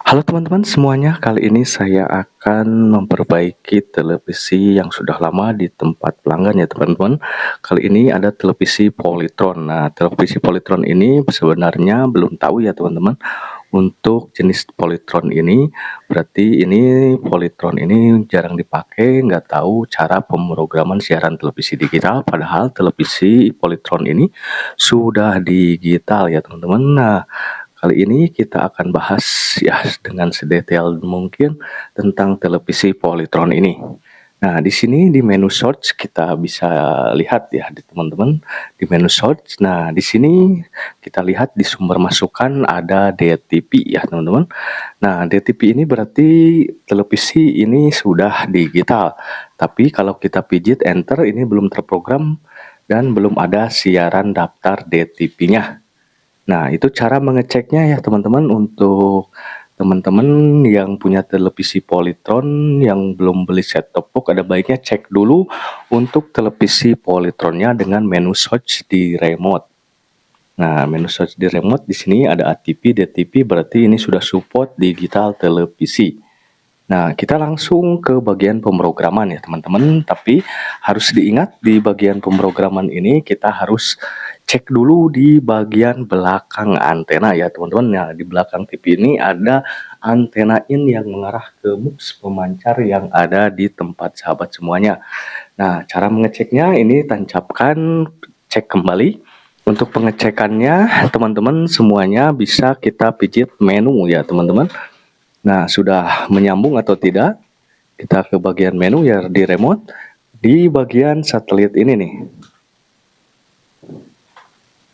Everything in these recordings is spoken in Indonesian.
Halo teman-teman semuanya, kali ini saya akan memperbaiki televisi yang sudah lama di tempat pelanggan ya teman-teman. Kali ini ada televisi Polytron. Nah, televisi Polytron ini sebenarnya belum tahu ya teman-teman. Untuk jenis Polytron ini, berarti ini Polytron ini jarang dipakai, nggak tahu cara pemrograman siaran televisi digital. Padahal televisi Polytron ini sudah digital ya teman-teman. Nah, kali ini kita akan bahas ya dengan sedetail mungkin tentang televisi Polytron ini. Nah, di sini di menu search kita bisa lihat ya di teman-teman di menu search. Nah, di sini kita lihat di sumber masukan ada DTP ya teman-teman. Nah, DTP ini berarti televisi ini sudah digital. Tapi kalau kita pijit enter ini belum terprogram dan belum ada siaran daftar DTP-nya. Nah, itu cara mengeceknya ya teman-teman. Untuk teman-teman yang punya televisi Polytron yang belum beli set-top box, ada baiknya cek dulu untuk televisi Polytronnya dengan menu search di remote. Nah, menu search di remote di sini ada ATP, DTP, berarti ini sudah support digital televisi. Nah, kita langsung ke bagian pemrograman ya teman-teman. Tapi harus diingat di bagian pemrograman ini kita harus cek dulu di bagian belakang antena ya teman-teman. Nah, di belakang TV ini ada antena in yang mengarah ke MUX pemancar yang ada di tempat sahabat semuanya. Nah, cara mengeceknya ini tancapkan cek kembali. Untuk pengecekannya teman-teman semuanya bisa kita pijit menu ya teman-teman. Nah, sudah menyambung atau tidak? Kita ke bagian menu ya di remote. Di bagian satelit ini nih.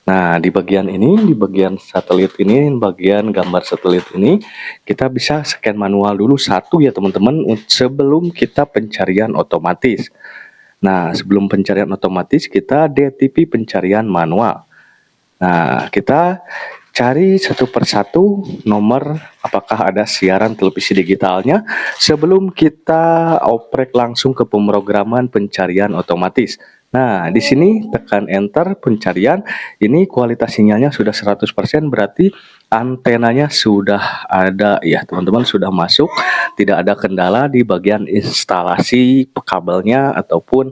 Nah, di bagian ini, di bagian satelit ini, bagian gambar satelit ini, kita bisa scan manual dulu satu ya teman-teman sebelum kita pencarian otomatis. Nah, sebelum pencarian otomatis kita DTP pencarian manual. Nah, kita cari satu persatu nomor apakah ada siaran televisi digitalnya sebelum kita oprek langsung ke pemrograman pencarian otomatis. Nah, di sini tekan enter pencarian, ini kualitas sinyalnya sudah 100%, berarti antenanya sudah ada ya teman-teman, sudah masuk, tidak ada kendala di bagian instalasi kabelnya ataupun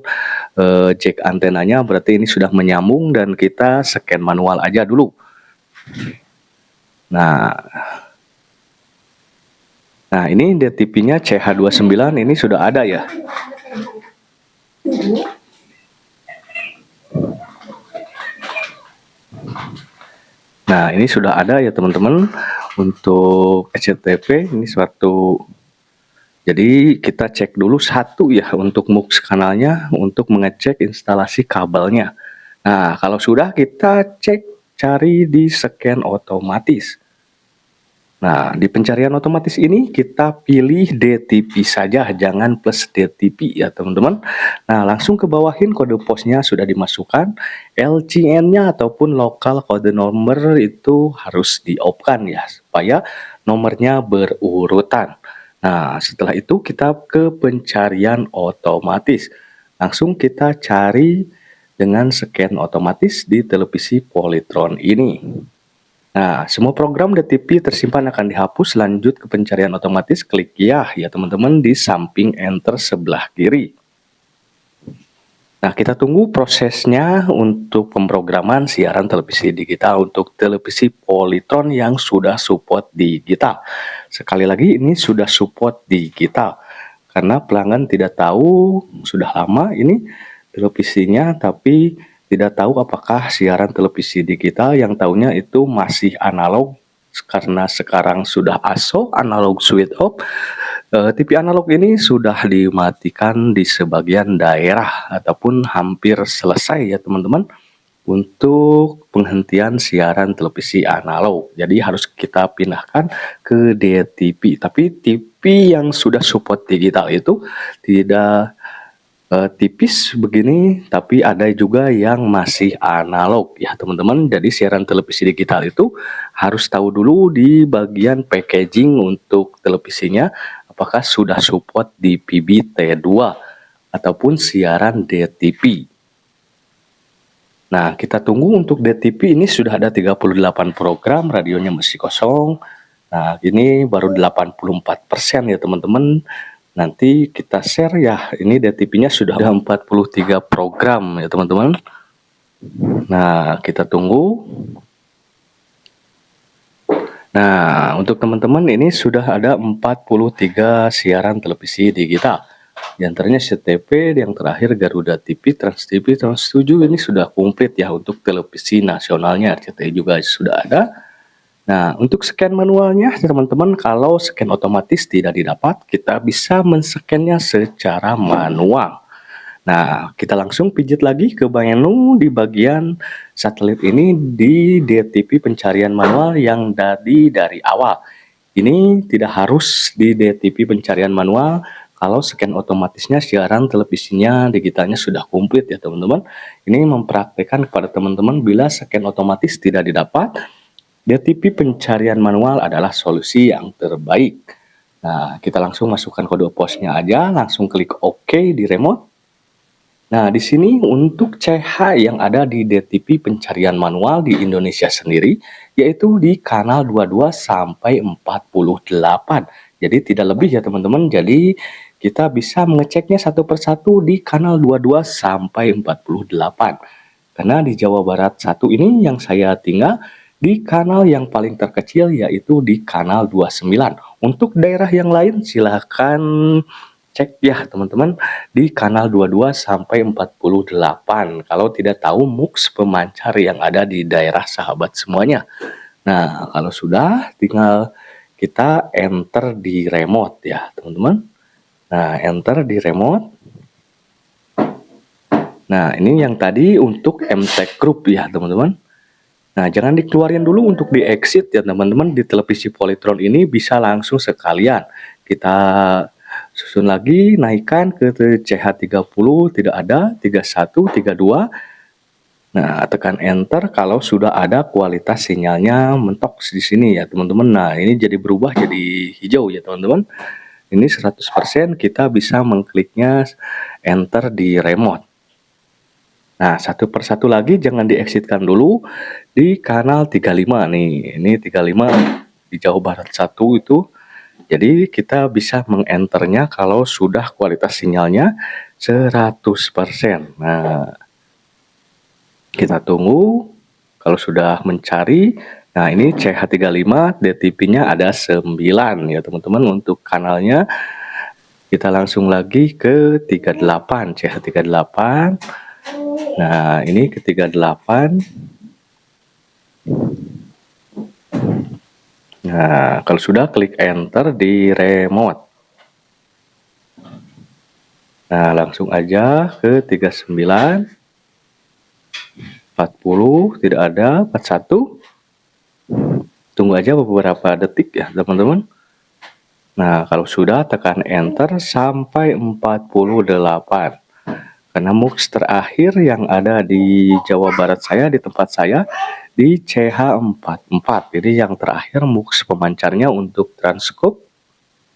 jack antenanya, berarti ini sudah menyambung dan kita scan manual aja dulu. Nah, ini DTP-nya CH29 ini sudah ada ya. Nah, ini sudah ada ya teman-teman untuk SCTV ini suatu. Jadi kita cek dulu satu ya untuk MUX kanalnya untuk mengecek instalasi kabelnya. Nah, kalau sudah kita cek cari di scan otomatis. Nah, di pencarian otomatis ini kita pilih DTP saja, jangan plus DTP ya teman-teman. Nah, langsung ke bawahin kode posnya sudah dimasukkan, LCN-nya ataupun lokal kode nomor itu harus di-off-kan ya, supaya nomornya berurutan. Nah, setelah itu kita ke pencarian otomatis. Langsung kita cari dengan scan otomatis di televisi Polytron ini. Nah, semua program DTP tersimpan akan dihapus. Lanjut ke pencarian otomatis, klik ya teman-teman di samping enter sebelah kiri. Nah, kita tunggu prosesnya untuk pemrograman siaran televisi digital untuk televisi Polytron yang sudah support digital. Sekali lagi ini sudah support digital karena pelanggan tidak tahu sudah lama ini televisinya tapi tidak tahu apakah siaran televisi digital, yang tahunya itu masih analog karena sekarang sudah ASO analog switch off. TV analog ini sudah dimatikan di sebagian daerah ataupun hampir selesai ya teman-teman untuk penghentian siaran televisi analog. Jadi harus kita pindahkan ke DTP. Tapi TV yang sudah support digital itu tidak tipis begini, tapi ada juga yang masih analog ya teman-teman. Jadi siaran televisi digital itu harus tahu dulu di bagian packaging untuk televisinya apakah sudah support di PB-T2 ataupun siaran DTP. Nah, kita tunggu untuk DTP ini sudah ada 38 program, radionya masih kosong. Nah, ini baru 84% ya teman-teman. Nanti kita share ya, ini DTP-nya sudah 43 program ya teman-teman. Nah, kita tunggu. Nah, untuk teman-teman ini sudah ada 43 siaran televisi digital. Di antaranya SCTV, yang terakhir Garuda TV, Trans TV, Trans 7 ini sudah komplit ya untuk televisi nasionalnya. RCTI juga sudah ada. Nah, untuk scan manualnya teman-teman, kalau scan otomatis tidak didapat, kita bisa men-scan-nya secara manual. Nah, kita langsung pijit lagi ke menu di bagian satelit ini di DTP pencarian manual yang dari awal. Ini tidak harus di DTP pencarian manual kalau scan otomatisnya siaran televisinya digitalnya sudah komplit ya teman-teman. Ini mempraktikkan kepada teman-teman bila scan otomatis tidak didapat, DTP pencarian manual adalah solusi yang terbaik. Nah, kita langsung masukkan kode posnya aja, langsung klik OK di remote. Nah, di sini untuk CH yang ada di DTP pencarian manual di Indonesia sendiri, yaitu di kanal 22 sampai 48. Jadi tidak lebih ya teman-teman. Jadi kita bisa mengeceknya satu persatu di kanal 22 sampai 48. Karena di Jawa Barat 1 ini yang saya tinggal di kanal yang paling terkecil yaitu di kanal 29. Untuk daerah yang lain silahkan cek ya teman-teman di kanal 22 sampai 48 kalau tidak tahu MUX pemancar yang ada di daerah sahabat semuanya. Nah, kalau sudah tinggal kita enter di remote ya teman-teman. Nah, enter di remote. Nah, ini yang tadi untuk MTech Group ya teman-teman. Nah, jangan dikeluarin dulu untuk di exit ya teman-teman. Di televisi Polytron ini bisa langsung sekalian kita susun lagi, naikkan ke CH30, tidak ada, 31, 32. Nah, tekan enter kalau sudah ada kualitas sinyalnya mentok di sini ya teman-teman. Nah, ini jadi berubah jadi hijau ya teman-teman. Ini 100% kita bisa mengkliknya enter di remote. Nah, satu persatu lagi jangan di-exitkan dulu di kanal 35 nih. Ini 35 di Jawa Barat 1 itu. Jadi kita bisa mengenternya kalau sudah kualitas sinyalnya 100%. Nah, kita tunggu kalau sudah mencari. Nah, ini CH35 DTP-nya ada 9 ya teman-teman untuk kanalnya. Kita langsung lagi ke 38, CH38. Nah, ini ke 38. Nah, kalau sudah klik enter di remote. Nah, langsung aja ke 39, 40, tidak ada, 41. Tunggu aja beberapa detik ya teman-teman. Nah, kalau sudah tekan enter sampai 48. Karena MUX terakhir yang ada di Jawa Barat saya, di tempat saya, di CH44. Jadi yang terakhir MUX pemancarnya untuk Transcorp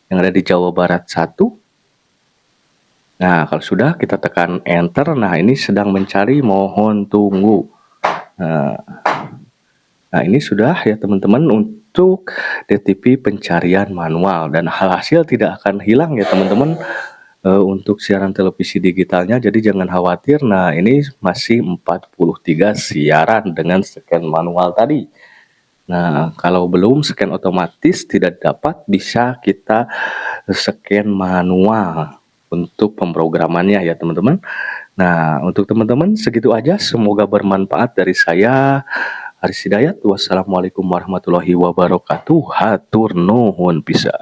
yang ada di Jawa Barat 1. Nah, kalau sudah kita tekan enter. Nah, ini sedang mencari, mohon tunggu. Nah, ini sudah ya teman-teman untuk DTP pencarian manual. Dan hasil tidak akan hilang ya teman-teman untuk siaran televisi digitalnya. Jadi jangan khawatir. Nah, ini masih 43 siaran dengan scan manual tadi. Nah, kalau belum scan otomatis tidak dapat, bisa kita scan manual untuk pemrogramannya ya teman-teman. Nah, untuk teman-teman segitu aja, semoga bermanfaat dari saya Haris Hidayat. Wassalamualaikum warahmatullahi wabarakatuh. Hatur nuhun pisan.